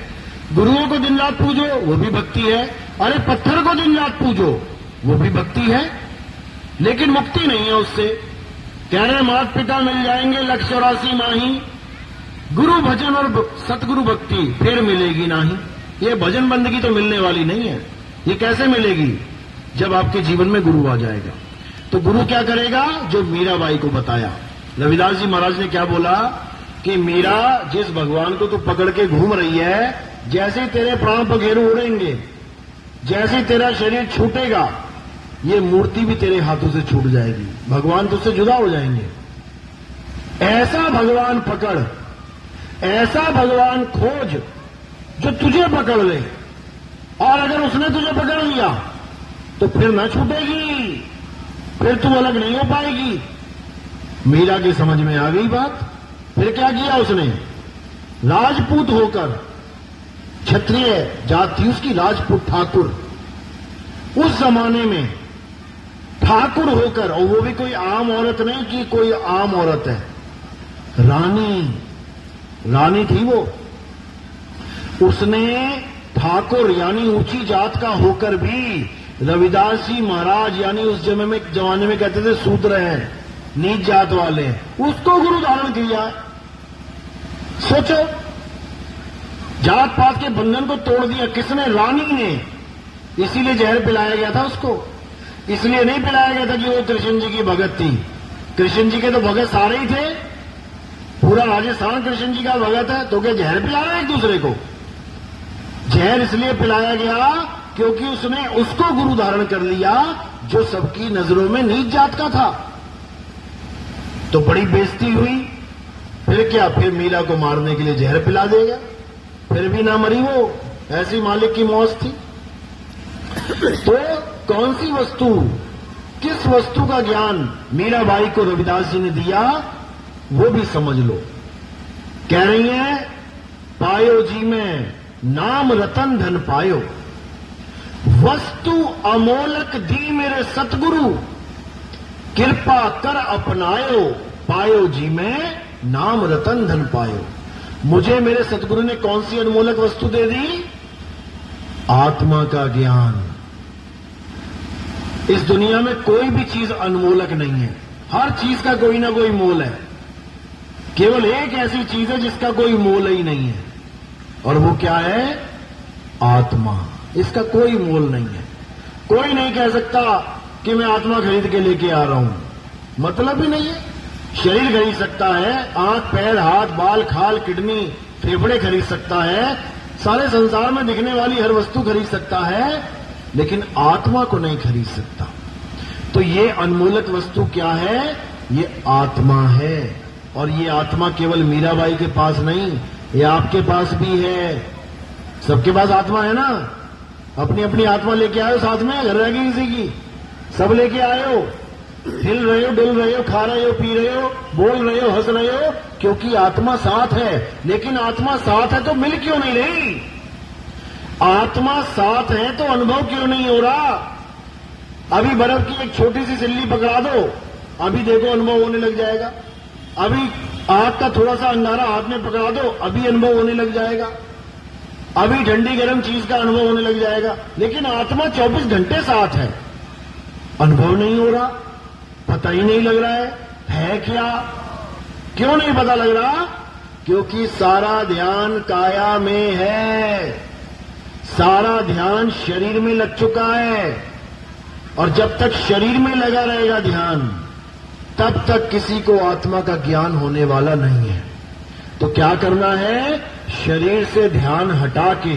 गुरुओं को दिन रात पूजो वो भी भक्ति है, अरे पत्थर को दिन रात पूजो वो भी भक्ति है, लेकिन मुक्ति नहीं है उससे। कह रहे माता पिता मिल जाएंगे 184 माही, गुरु भजन और सतगुरु भक्ति फिर मिलेगी नहीं। ये भजन बंदगी तो मिलने वाली नहीं है। ये कैसे मिलेगी? जब आपके जीवन में गुरु आ जाएगा। तो गुरु क्या करेगा? जो मीराबाई को बताया। रविदास जी महाराज ने क्या बोला कि मीरा, जिस भगवान को तू पकड़ के घूम रही है, जैसे तेरे प्राण पखेरु उड़ेंगे, जैसे तेरा शरीर छूटेगा, ये मूर्ति भी तेरे हाथों से छूट जाएगी, भगवान तुझसे जुदा हो जाएंगे। ऐसा भगवान पकड़, ऐसा भगवान खोज जो तुझे पकड़ ले, और अगर उसने तुझे पकड़ लिया तो फिर न छूटेगी, फिर तू अलग नहीं हो पाएगी। मीरा की समझ में आ गई बात। फिर क्या किया उसने? राजपूत होकर, क्षत्रिय जात थी उसकी, राजपूत ठाकुर, उस जमाने में ठाकुर होकर, और वो भी कोई आम औरत नहीं कि कोई आम औरत है, रानी थी वो। उसने ठाकुर यानी ऊंची जात का होकर भी रविदास जी महाराज यानी उस जमाने में कहते थे शूद्र हैं, नीच जात वाले, उसको गुरु धारण किया। सोचो, जात पात के बंधन को तोड़ दिया किसने? रानी ने। इसीलिए जहर पिलाया गया था उसको, इसलिए नहीं पिलाया गया था कि वो कृष्ण जी की भगत थी। कृष्ण जी के तो भगत सारे ही थे, पूरा राजस्थान कृष्ण जी का भगत है, तो क्या जहर पिला रहा है एक दूसरे को? जहर इसलिए पिलाया गया क्योंकि उसने उसको गुरु धारण कर लिया जो सबकी नजरों में नीच जात का था। तो बड़ी बेइज्जती हुई। फिर क्या? फिर मीरा को मारने के लिए जहर पिला देगा, फिर भी ना मरी वो, ऐसी मालिक की मौज थी। तो कौन सी वस्तु, किस वस्तु का ज्ञान मीराबाई को रविदास जी ने दिया, वो भी समझ लो। कह रही है, पायो जी में नाम रतन धन पायो, वस्तु अमोलक दी मेरे सतगुरु, कृपा कर अपनायो, पायो जी में नाम रतन धन पायो। मुझे मेरे सतगुरु ने कौन सी अनमोलक वस्तु दे दी? आत्मा का ज्ञान। इस दुनिया में कोई भी चीज अनमोलक नहीं है, हर चीज का कोई ना कोई मोल है। केवल एक ऐसी चीज है जिसका कोई मोल ही नहीं है, और वो क्या है? आत्मा। इसका कोई मोल नहीं है। कोई नहीं कह सकता कि मैं आत्मा खरीद के लेके आ रहा हूं, मतलब ही नहीं है। शरीर खरीद सकता है, आंख, पैर, हाथ, बाल, खाल, किडनी, फेफड़े खरीद सकता है, सारे संसार में दिखने वाली हर वस्तु खरीद सकता है, लेकिन आत्मा को नहीं खरीद सकता। तो ये अनमोलक वस्तु क्या है? ये आत्मा है। और ये आत्मा केवल मीराबाई के पास नहीं, ये आपके पास भी है। सबके पास आत्मा है ना। अपनी अपनी आत्मा लेके आए हो साथ में, घर रह गई किसी की? सब लेके आए हो, हिल रहे हो, डुल रहे हो, खा रहे हो, पी रहे हो, बोल रहे हो, हंस रहे हो, क्योंकि आत्मा साथ है। लेकिन आत्मा साथ है तो मिल क्यों नहीं रही? आत्मा साथ है तो अनुभव क्यों नहीं हो रहा? अभी बर्फ की एक छोटी सी सिल्ली पकड़ा दो, अभी देखो अनुभव होने लग जाएगा। अभी आग का थोड़ा सा अंगारा हाथ में पकड़ा दो, अभी अनुभव होने लग जाएगा। अभी ठंडी गर्म चीज का अनुभव होने लग जाएगा। लेकिन आत्मा 24 घंटे साथ है, अनुभव नहीं हो रहा, पता ही नहीं लग रहा है क्या? क्यों नहीं पता लग रहा? क्योंकि सारा ध्यान काया में है, सारा ध्यान शरीर में लग चुका है। और जब तक शरीर में लगा रहेगा ध्यान, तब तक किसी को आत्मा का ज्ञान होने वाला नहीं है। तो क्या करना है? शरीर से ध्यान हटा के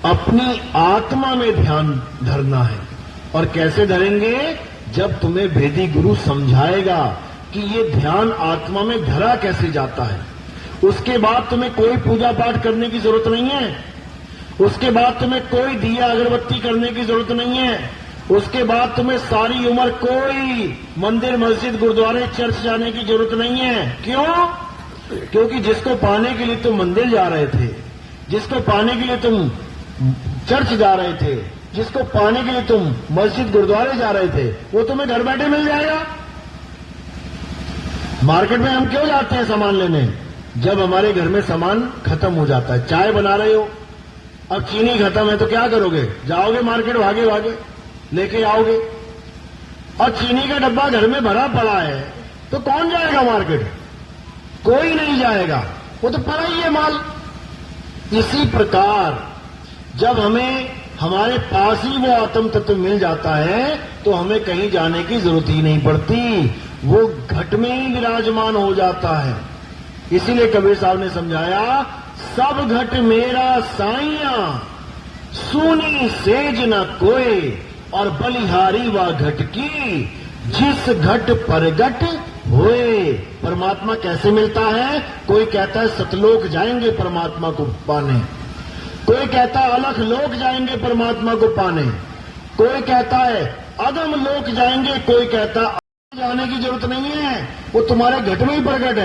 अपनी आत्मा में ध्यान धरना है। और कैसे धरेंगे? जब तुम्हें भेदी गुरु समझाएगा कि ये ध्यान आत्मा में धरा कैसे जाता है। उसके बाद तुम्हें कोई पूजा पाठ करने की जरूरत नहीं है, उसके बाद तुम्हें कोई दिया अगरबत्ती करने की जरूरत नहीं है, उसके बाद तुम्हें सारी उम्र कोई मंदिर, मस्जिद, गुरुद्वारे, चर्च जाने की जरूरत नहीं है। क्यों? क्योंकि जिसको पाने के लिए तुम मंदिर जा रहे थे, जिसको पाने के लिए तुम चर्च जा रहे थे, जिसको पाने के लिए तुम मस्जिद, गुरुद्वारे जा रहे थे, वो तुम्हें घर बैठे मिल जाएगा। मार्केट में हम क्यों जाते हैं सामान लेने? जब हमारे घर में सामान खत्म हो जाता है। चाय बना रहे हो, अब चीनी खत्म है तो क्या करोगे? जाओगे मार्केट, भागे भागे लेके आओगे। और चीनी का डब्बा घर में भरा पड़ा है तो कौन जाएगा मार्केट? कोई नहीं जाएगा, वो तो पड़ा ही है माल। इसी प्रकार जब हमें हमारे पास ही वो आत्म तत्व मिल जाता है तो हमें कहीं जाने की जरूरत ही नहीं पड़ती, वो घट में ही विराजमान हो जाता है। इसीलिए कबीर साहब ने समझाया, सब घट मेरा साइया, सुनी सेज न कोई, और बलिहारी व घट की, जिस घट परगट होए। परमात्मा कैसे मिलता है? कोई कहता है सतलोक जाएंगे परमात्मा को पाने, कोई कहता है अलख लोक जाएंगे परमात्मा को पाने, कोई कहता है अदम लोक जाएंगे, कोई कहता जाने की जरूरत नहीं है, वो तुम्हारे घट में ही प्रगट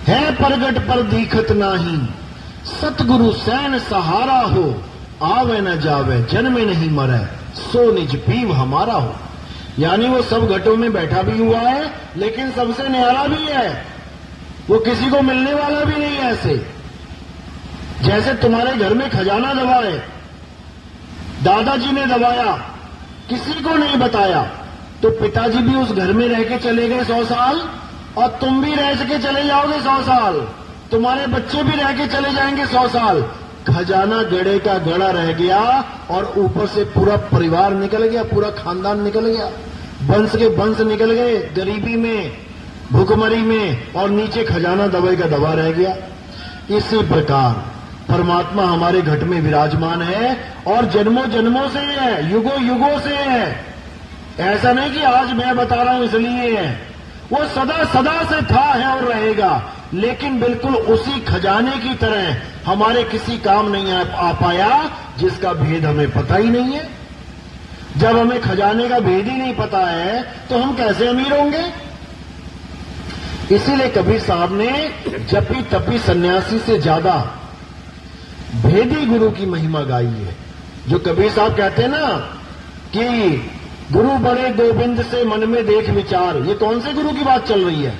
है प्रगट पर दीखत नाही, सतगुरु सैन सहारा हो, आवे न जावे जन्मे नहीं मरे, सो निज पीव हमारा हो। यानी वो सब घटों में बैठा भी हुआ है, लेकिन सबसे न्यारा भी है, वो किसी को मिलने वाला भी नहीं है। ऐसे जैसे तुम्हारे घर में खजाना दबाए, दादाजी ने दबाया, किसी को नहीं बताया, तो पिताजी भी उस घर में रह के चले गए 100 साल, और तुम भी रह के चले जाओगे 100 साल, तुम्हारे बच्चे भी रह के चले जाएंगे 100 साल। खजाना गड़े का गड़ा रह गया, और ऊपर से पूरा परिवार निकल गया, पूरा खानदान निकल गया, वंश के वंश निकल गए, गरीबी में, भूखमरी में, और नीचे खजाना दबाई का दबा रह गया। इसी प्रकार परमात्मा हमारे घट में विराजमान है, और जन्मों जन्मों से है, युगों युगों से है। ऐसा नहीं कि आज मैं बता रहा हूं इसलिए है, वो सदा सदा से था, है और रहेगा। लेकिन बिल्कुल उसी खजाने की तरह हमारे किसी काम नहीं आ पाया, जिसका भेद हमें पता ही नहीं है। जब हमें खजाने का भेद ही नहीं पता है, तो हम कैसे अमीर होंगे? इसीलिए कबीर साहब ने जपी तपी सन्यासी से ज्यादा भेदी गुरु की महिमा गाई है। जो कबीर साहब कहते हैं ना कि गुरु बड़े गोविंद से मन में देख विचार, ये कौन से गुरु की बात चल रही है?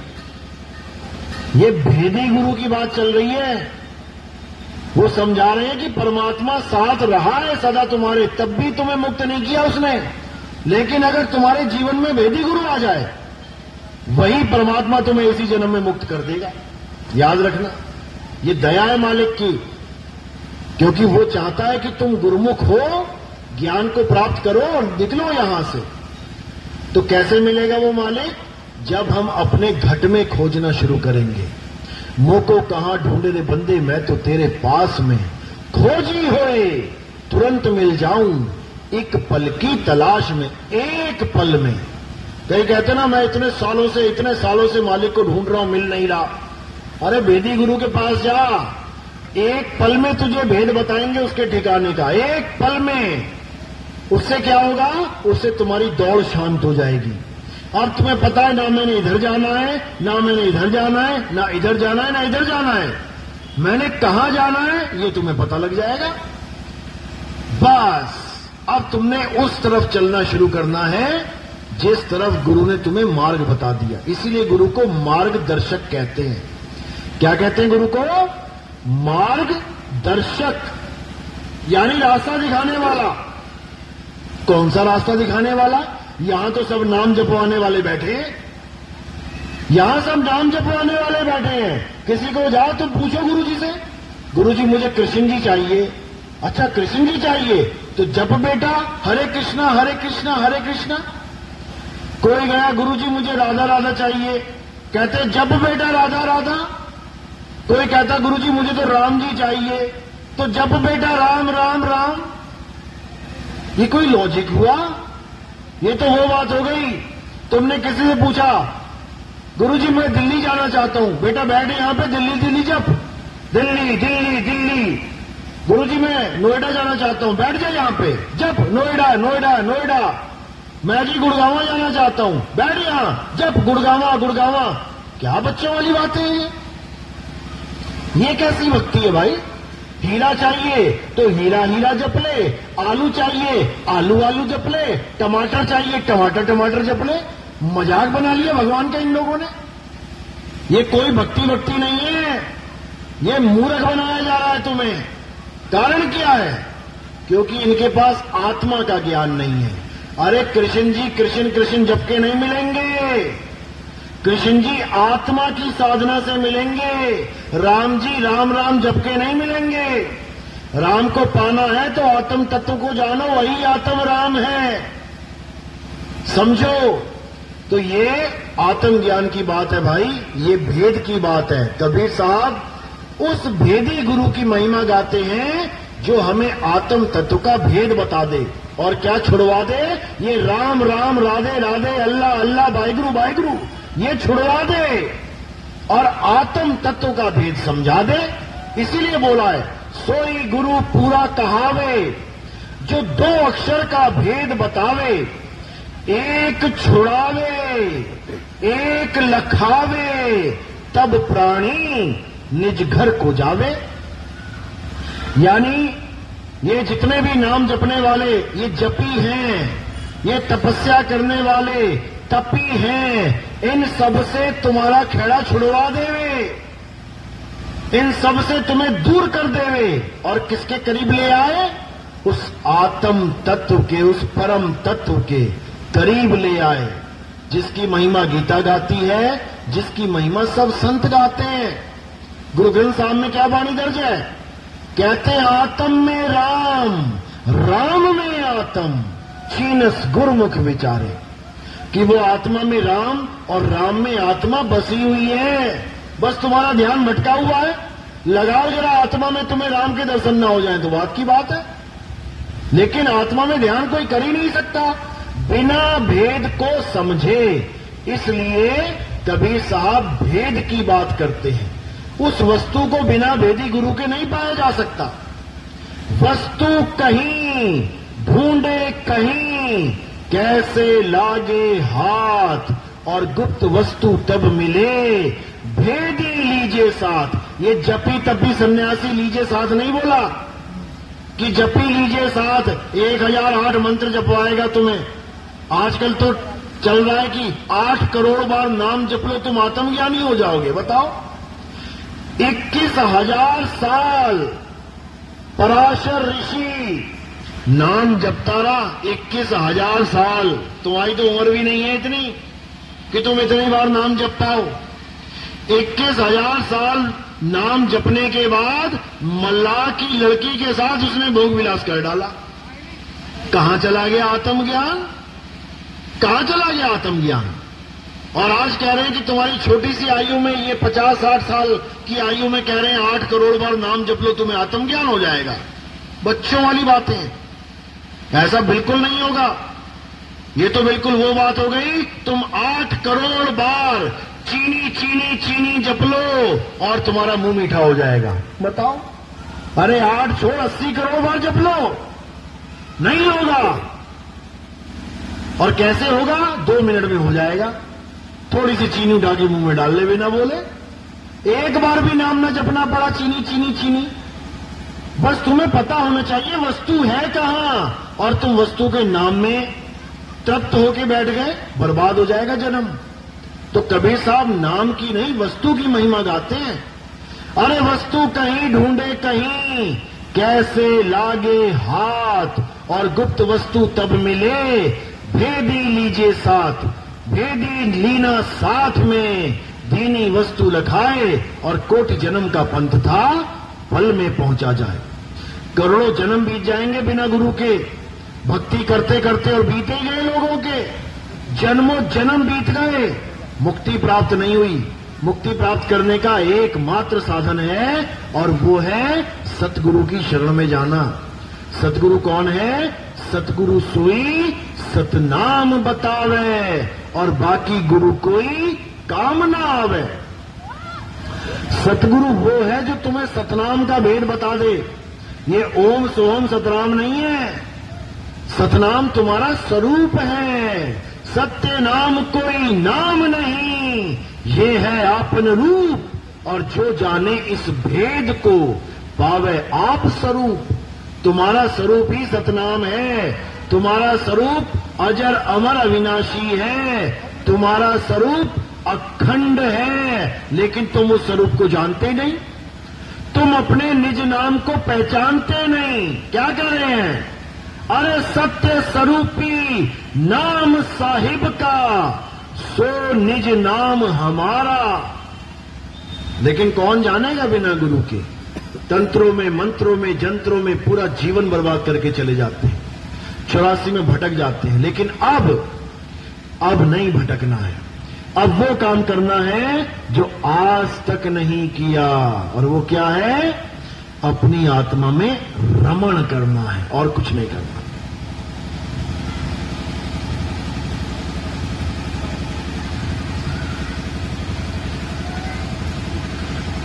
ये भेदी गुरु की बात चल रही है। वो समझा रहे हैं कि परमात्मा साथ रहा है सदा तुम्हारे, तब भी तुम्हें मुक्त नहीं किया उसने। लेकिन अगर तुम्हारे जीवन में भेदी गुरु आ जाए, वही परमात्मा तुम्हें इसी जन्म में मुक्त कर देगा। याद रखना, ये दया है मालिक की, क्योंकि वो चाहता है कि तुम गुरुमुख हो, ज्ञान को प्राप्त करो और निकलो यहां से। तो कैसे मिलेगा वो मालिक? जब हम अपने घट में खोजना शुरू करेंगे। मोको कहां ढूंढे रे बंदे, मैं तो तेरे पास में, खोजी होए तुरंत मिल जाऊं, एक पल की तलाश में, एक पल में। कई कहते ना, मैं इतने सालों से मालिक को ढूंढ रहा हूं, मिल नहीं रहा। अरे भेदी गुरु के पास जा, एक पल में तुझे भेद बताएंगे उसके ठिकाने का, एक पल में। उससे क्या होगा? उससे तुम्हारी दौड़ शांत हो जाएगी। अब तुम्हें पता है ना मैंने इधर जाना है, ना मैंने इधर जाना है, ना इधर जाना है, ना इधर जाना है, मैंने कहां जाना है ये तुम्हें पता लग जाएगा। बस अब तुमने उस तरफ चलना शुरू करना है जिस तरफ गुरु ने तुम्हें मार्ग बता दिया। इसीलिए गुरु को मार्गदर्शक कहते हैं। क्या कहते हैं गुरु को? मार्गदर्शक, यानी रास्ता दिखाने वाला। कौन सा रास्ता दिखाने वाला? यहां तो सब नाम जपवाने वाले बैठे हैं, यहां सब नाम जपवाने वाले बैठे हैं। किसी को जाओ तो पूछो गुरुजी से, गुरुजी मुझे कृष्ण जी चाहिए। अच्छा कृष्ण जी चाहिए तो जप बेटा, हरे कृष्णा हरे कृष्णा हरे कृष्णा। कोई गया, गुरुजी मुझे राधा राधा चाहिए, कहते जप बेटा राधा राधा। कोई कहता गुरुजी मुझे तो राम जी चाहिए, तो जप बेटा राम राम राम। ये कोई लॉजिक हुआ? ये तो वो बात हो गई, तुमने किसी से पूछा गुरुजी मैं दिल्ली जाना चाहता हूं, बेटा बैठ यहां पे, दिल्ली दिल्ली जप, दिल्ली दिल्ली दिल्ली। गुरुजी मैं नोएडा जाना चाहता हूं, बैठ जाए यहां पे, जप नोएडा नोएडा नोएडा। मैं जी गुड़गांवा जाना चाहता हूं, बैठ यहां, जप गुड़गांवा गुड़गांवा। क्या बच्चों वाली बातें हैं ये कैसी भक्ति है भाई? हीरा चाहिए तो हीरा हीरा जप ले, आलू चाहिए आलू आलू जप ले, टमाटर चाहिए टमाटर टमाटर जप ले। मजाक बना लिया भगवान का इन लोगों ने। ये कोई भक्ति भक्ति नहीं है, ये मूर्ख बनाया जा रहा है तुम्हें। कारण क्या है? क्योंकि इनके पास आत्मा का ज्ञान नहीं है। अरे कृष्ण जी कृष्ण कृष्ण जप के नहीं मिलेंगे, कृष्ण जी आत्मा की साधना से मिलेंगे। राम जी राम राम जप के नहीं मिलेंगे। राम को पाना है तो आत्म तत्व को जानो, वही आत्म राम है, समझो। तो ये आत्म ज्ञान की बात है भाई, ये भेद की बात है। कबीर साहब उस भेदी गुरु की महिमा गाते हैं जो हमें आत्म तत्व का भेद बता दे और क्या छुड़वा दे, ये राम राम राधे राधे अल्लाह अल्लाह वाहिगुरु वाहिगुरु ये छुड़वा दे और आत्म तत्व का भेद समझा दे। इसीलिए बोला है सोई गुरु पूरा कहावे, जो दो अक्षर का भेद बतावे, एक छुड़ावे एक लखावे, तब प्राणी निज घर को जावे। यानी ये जितने भी नाम जपने वाले ये जपी हैं, ये तपस्या करने वाले तपी हैं, इन सब से तुम्हारा खेड़ा छुड़वा देवे, इन सब से तुम्हें दूर कर देवे और किसके करीब ले आए, उस आत्म तत्व के, उस परम तत्व के करीब ले आए, जिसकी महिमा गीता गाती है, जिसकी महिमा सब संत गाते हैं। गुरु ग्रंथ साहब में क्या वाणी दर्ज है, कहते हैं आत्म में राम, राम में आत्म, छीनस गुरमुख विचारे, कि वो आत्मा में राम और राम में आत्मा बसी हुई है। बस तुम्हारा ध्यान भटका हुआ है, लगाओ जरा आत्मा में, तुम्हें राम के दर्शन ना हो जाए तो बात की बात है। लेकिन आत्मा में ध्यान कोई कर ही नहीं सकता बिना भेद को समझे। इसलिए कबीर साहब भेद की बात करते हैं। उस वस्तु को बिना भेदी गुरु के नहीं पाया जा सकता। वस्तु कहीं ढूंढे कहीं, कैसे लागे हाथ, और गुप्त वस्तु तब मिले, भेदी लीजिए साथ। ये जपी तपी सन्यासी लीजिए साथ नहीं बोला कि जपी लीजिए साथ 1008 मंत्र जपवाएगा तुम्हें। आजकल तो चल रहा है कि 8 करोड़ बार नाम जप लो तुम आत्मज्ञानी हो जाओगे। बताओ, 21,000 साल पराशर ऋषि नाम जपता रहा, 21,000 साल। तुम्हारी तो उम्र भी नहीं है इतनी कि तुम इतनी बार नाम जप पाओ। 21,000 साल नाम जपने के बाद मल्लाह की लड़की के साथ उसने भोग विलास कर डाला। कहां चला गया आत्मज्ञान, कहां चला गया आत्मज्ञान। और आज कह रहे हैं कि तुम्हारी छोटी सी आयु में, ये 50-60 साल की आयु में कह रहे हैं 8 करोड़ बार नाम जप लो तुम्हें आत्मज्ञान हो जाएगा। बच्चों वाली बातें, ऐसा बिल्कुल नहीं होगा। ये तो बिल्कुल वो बात हो गई, तुम 8 करोड़ बार चीनी चीनी चीनी जप लो और तुम्हारा मुंह मीठा हो जाएगा। बताओ, अरे 8 छोड़ 80 करोड़ बार जप लो, नहीं होगा। और कैसे होगा, 2 मिनट में हो जाएगा। थोड़ी सी चीनी उठा के मुंह में डाल ले बिना बोले, एक बार भी नाम न जपना पड़ा चीनी चीनी चीनी। बस तुम्हें पता होना चाहिए वस्तु है कहां, और तुम वस्तु के नाम में तृप्त होके बैठ गए, बर्बाद हो जाएगा जन्म। तो कबीर साहब नाम की नहीं वस्तु की महिमा गाते हैं। अरे वस्तु कहीं ढूंढे कहीं, कैसे लागे हाथ, और गुप्त वस्तु तब मिले, भेदी लीजिए साथ। भेदी लीना साथ में, दीनी वस्तु लखाए, और कोटि जन्म का पंथ था पल में पहुंचा जाए। करोड़ों जन्म बीत जाएंगे बिना गुरु के, भक्ति करते करते, और बीते गए लोगों के जन्मों जन्म बीत गए, मुक्ति प्राप्त नहीं हुई। मुक्ति प्राप्त करने का एकमात्र साधन है, और वो है सतगुरु की शरण में जाना। सतगुरु कौन है, सतगुरु सोई सतनाम बतावे, और बाकी गुरु कोई काम ना आवे। सतगुरु वो है जो तुम्हें सतनाम का भेद बता दे। ये ओम सोम सतनाम नहीं है, सतनाम तुम्हारा स्वरूप है। सत्य नाम कोई नाम नहीं, ये है आपन रूप, और जो जाने इस भेद को पावे आप स्वरूप। तुम्हारा स्वरूप ही सतनाम है। तुम्हारा स्वरूप अजर अमर अविनाशी है। तुम्हारा स्वरूप अखंड है, लेकिन तुम उस स्वरूप को जानते नहीं। तुम अपने निज नाम को पहचानते नहीं। क्या कर रहे हैं, अरे सत्य स्वरूपी नाम साहिब का, सो निज नाम हमारा। लेकिन कौन जानेगा बिना गुरु के। तंत्रों में, मंत्रों में, जंत्रों में पूरा जीवन बर्बाद करके चले जाते हैं, 84 में भटक जाते हैं। लेकिन अब नहीं भटकना है। अब वो काम करना है जो आज तक नहीं किया, और वो क्या है, अपनी आत्मा में रमण करना है और कुछ नहीं करना।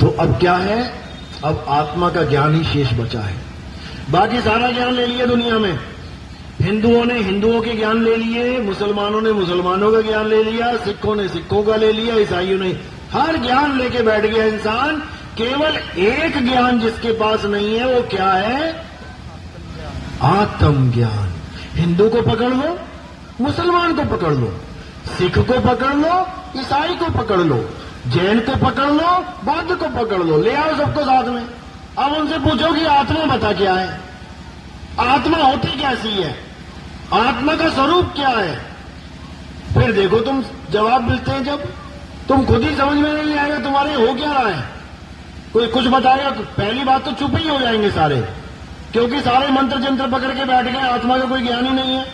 तो अब क्या है, अब आत्मा का ज्ञान ही शेष बचा है। बाकी सारा ज्ञान ले लिया दुनिया में। हिंदुओं ने हिंदुओं के ज्ञान ले लिए, मुसलमानों ने मुसलमानों का ज्ञान ले लिया, सिखों ने सिखों का ले लिया, ईसाइयों ने, हर ज्ञान लेके बैठ गया इंसान। केवल एक ज्ञान जिसके पास नहीं है वो क्या है? आत्मज्ञान। हिंदू को पकड़ लो, मुसलमान को पकड़ लो, सिख को पकड़ लो, ईसाई को पकड़ लो, जैन को पकड़ लो, बौद्ध को पकड़ लो, ले आओ सबको साथ में। अब उनसे पूछो कि आत्मा बता क्या है, आत्मा होती कैसी है, आत्मा का स्वरूप क्या है। फिर देखो तुम जवाब मिलते हैं जब तुम खुद ही समझ में नहीं आएगा तुम्हारे हो क्या रहा है। कोई कुछ बताएगा तो पहली बात तो चुप ही हो जाएंगे सारे, क्योंकि सारे मंत्र जंत्र पकड़ के बैठ गए, आत्मा का कोई ज्ञान ही नहीं है।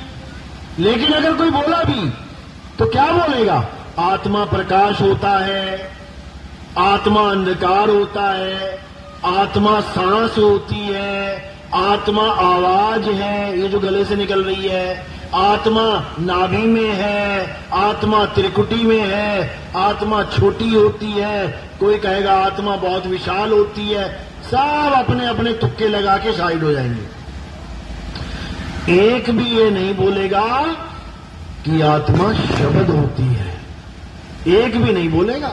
लेकिन अगर कोई बोला भी तो क्या बोलेगा? आत्मा प्रकाश होता है, आत्मा अंधकार होता है, आत्मा सांस होती है, आत्मा आवाज है ये जो गले से निकल रही है, आत्मा नाभि में है, आत्मा त्रिकुटी में है, आत्मा छोटी होती है, कोई कहेगा आत्मा बहुत विशाल होती है। सब अपने अपने तुक्के लगा के साइड हो जाएंगे। एक भी ये नहीं बोलेगा कि आत्मा शब्द होती है, एक भी नहीं बोलेगा,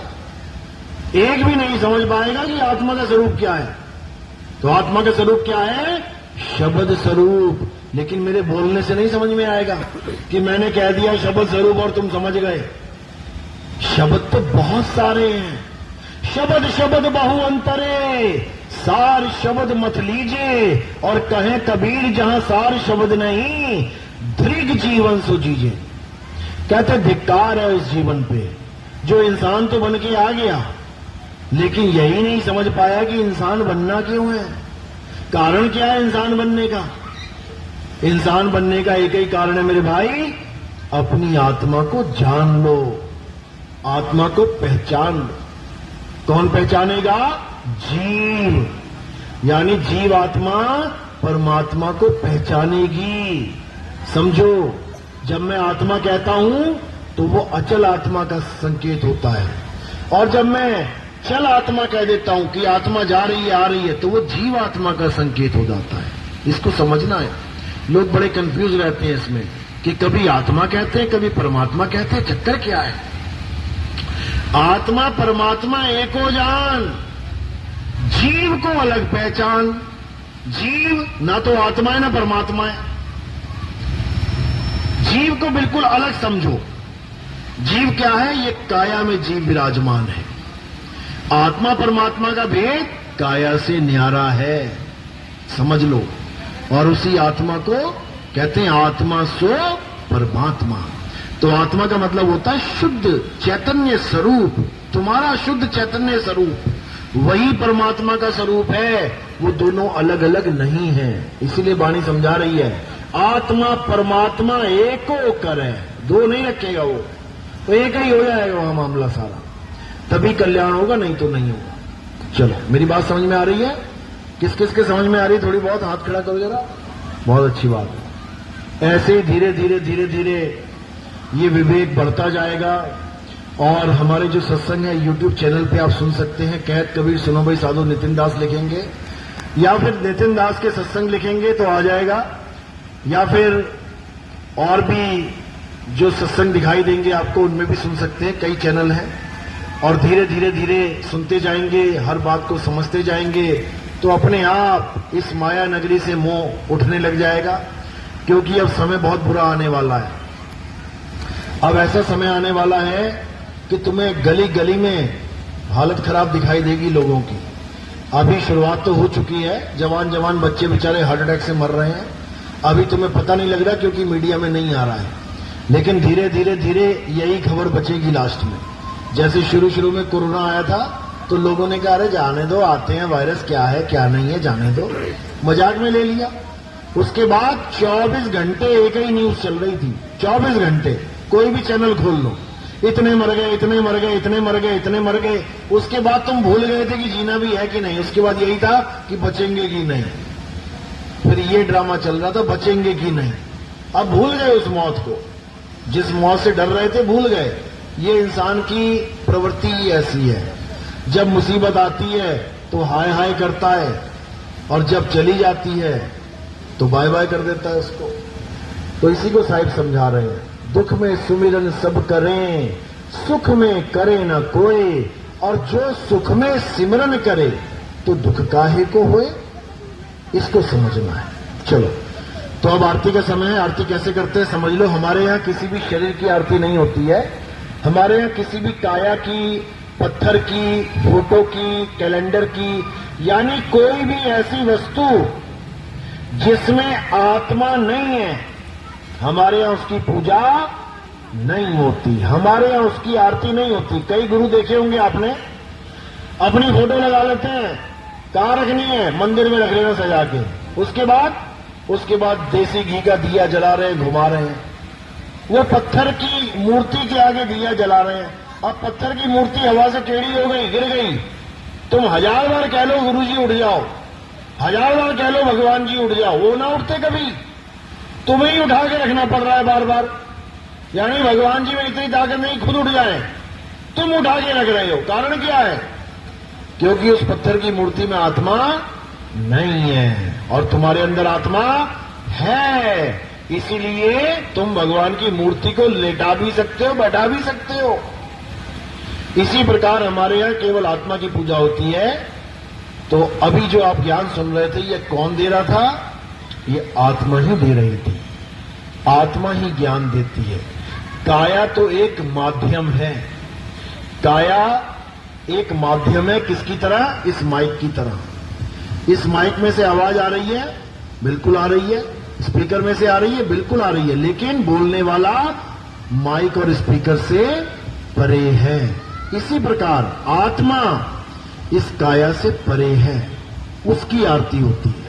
एक भी नहीं समझ पाएगा कि आत्मा का स्वरूप क्या है। तो आत्मा का स्वरूप क्या है? शब्द स्वरूप। लेकिन मेरे बोलने से नहीं समझ में आएगा कि मैंने कह दिया शब्द स्वरूप और तुम समझ गए। शब्द तो बहुत सारे हैं। शब्द शब्द बहु अंतरे, सार शब्द मत लीजिए, और कहें कबीर जहां सार शब्द नहीं, दृग जीवन सो जीजे। कहते धिक्कार है उस जीवन पे जो इंसान तो बन के आ गया, लेकिन यही नहीं समझ पाया कि इंसान बनना क्यों है, कारण क्या है इंसान बनने का। इंसान बनने का एक ही कारण है मेरे भाई, अपनी आत्मा को जान लो, आत्मा को पहचान लो। कौन पहचानेगा? जीव, यानी जीव आत्मा परमात्मा को पहचानेगी। समझो, जब मैं आत्मा कहता हूं तो वो अचल आत्मा का संकेत होता है, और जब मैं चल आत्मा कह देता हूं कि आत्मा जा रही है आ रही है, तो वो जीव आत्मा का संकेत हो जाता है। इसको समझना है। लोग बड़े कंफ्यूज रहते हैं इसमें कि कभी आत्मा कहते हैं कभी परमात्मा कहते हैं, चक्कर क्या है? आत्मा परमात्मा एक हो जान, जीव को अलग पहचान। जीव ना तो आत्मा है ना परमात्मा है, जीव को बिल्कुल अलग समझो। जीव क्या है? ये काया में जीव विराजमान है। आत्मा परमात्मा का भेद काया से न्यारा है, समझ लो। और उसी आत्मा को कहते हैं आत्मा सो परमात्मा। तो आत्मा का मतलब होता है शुद्ध चैतन्य स्वरूप। तुम्हारा शुद्ध चैतन्य स्वरूप वही परमात्मा का स्वरूप है, वो दोनों अलग अलग नहीं है। इसीलिए वाणी समझा रही है आत्मा परमात्मा एको करे, दो नहीं रखेगा वो, तो एक ही हो जाएगा वहां मामला सारा, तभी कल्याण होगा, नहीं तो नहीं होगा। चलो, मेरी बात समझ में आ रही है? किस किस के समझ में आ रही है? थोड़ी बहुत हाथ खड़ा करो जरा, बहुत अच्छी बात है। ऐसे ही धीरे धीरे धीरे धीरे ये विवेक बढ़ता जाएगा। और हमारे जो सत्संग है यूट्यूब चैनल पे आप सुन सकते हैं। कैद कबीर सुनो भाई साधु नितिन दास लिखेंगे, या फिर नितिन दास के सत्संग लिखेंगे तो आ जाएगा, या फिर और भी जो सत्संग दिखाई देंगे आपको उनमें भी सुन सकते हैं। कई चैनल हैं, और धीरे धीरे धीरे सुनते जाएंगे, हर बात को समझते जाएंगे, तो अपने आप इस माया नगरी से मोह उठने लग जाएगा। क्योंकि अब समय बहुत बुरा आने वाला है। अब ऐसा समय आने वाला है कि तुम्हें गली गली में हालत खराब दिखाई देगी लोगों की। अभी शुरुआत तो हो चुकी है, जवान जवान बच्चे बेचारे हार्ट अटैक से मर रहे हैं। अभी तुम्हें पता नहीं लग रहा क्योंकि मीडिया में नहीं आ रहा है, लेकिन धीरे धीरे धीरे यही खबर बचेगी लास्ट में। जैसे शुरू शुरू में कोरोना आया था तो लोगों ने कहा अरे जाने दो, आते हैं वायरस, क्या है क्या नहीं है जाने दो, मजाक में ले लिया। उसके बाद 24 घंटे एक ही न्यूज चल रही थी, 24 घंटे कोई भी चैनल खोल लो, इतने मर गए, इतने मर गए, इतने मर गए, इतने मर गए। उसके बाद तुम भूल गए थे कि जीना भी है कि नहीं। उसके बाद यही था कि बचेंगे कि नहीं। फिर ये ड्रामा चल रहा था, बचेंगे कि नहीं। अब भूल गए उस मौत को, जिस मौत से डर रहे थे भूल गए। ये इंसान की प्रवृत्ति ही ऐसी है, जब मुसीबत आती है तो हाय हाय करता है, और जब चली जाती है तो बाय बाय कर देता है उसको। तो इसी को साहिब समझा रहे हैं, दुख में सुमिरन सब करें, सुख में करे न कोई, और जो सुख में सिमरन करे तो दुख काहे को होए, इसको समझना है। चलो, तो अब आरती का समय है। आरती कैसे करते हैं समझ लो। हमारे यहां किसी भी शरीर की आरती नहीं होती है। हमारे यहां किसी भी काया की, पत्थर की, फोटो की, कैलेंडर की, यानी कोई भी ऐसी वस्तु जिसमें आत्मा नहीं है, हमारे यहां उसकी पूजा नहीं होती, हमारे यहां उसकी आरती नहीं होती। कई गुरु देखे होंगे आपने, अपनी फोटो लगा लेते हैं, कहां रखनी है, मंदिर में रख लेना सजा के। उसके बाद देसी घी का दिया जला रहे हैं, घुमा रहे हैं। वो पत्थर की मूर्ति के आगे दिया जला रहे हैं। अब पत्थर की मूर्ति हवा से टेढ़ी हो गई, गिर गई, तुम 1000 बार कह लो गुरु जी उठ जाओ, 1000 बार कह लो भगवान जी उठ जाओ, वो ना उठते कभी। तुम्हें ही उठा के रखना पड़ रहा है बार बार। यानी भगवान जी में इतनी ताकत नहीं खुद उठ जाए, तुम उठा के रख रहे हो। कारण क्या है? क्योंकि उस पत्थर की मूर्ति में आत्मा नहीं है और तुम्हारे अंदर आत्मा है। इसीलिए तुम भगवान की मूर्ति को लेटा भी सकते हो, बैठा भी सकते हो। इसी प्रकार हमारे यहां केवल आत्मा की पूजा होती है। तो अभी जो आप ज्ञान सुन रहे थे, ये कौन दे रहा था? ये आत्मा ही दे रही थी। आत्मा ही ज्ञान देती है। काया तो एक माध्यम है। काया एक माध्यम है, किसकी तरह? इस माइक की तरह। इस माइक में से आवाज आ रही है, बिल्कुल आ रही है। स्पीकर में से आ रही है, बिल्कुल आ रही है। लेकिन बोलने वाला माइक और स्पीकर से परे है। इसी प्रकार आत्मा इस काया से परे है, उसकी आरती होती है।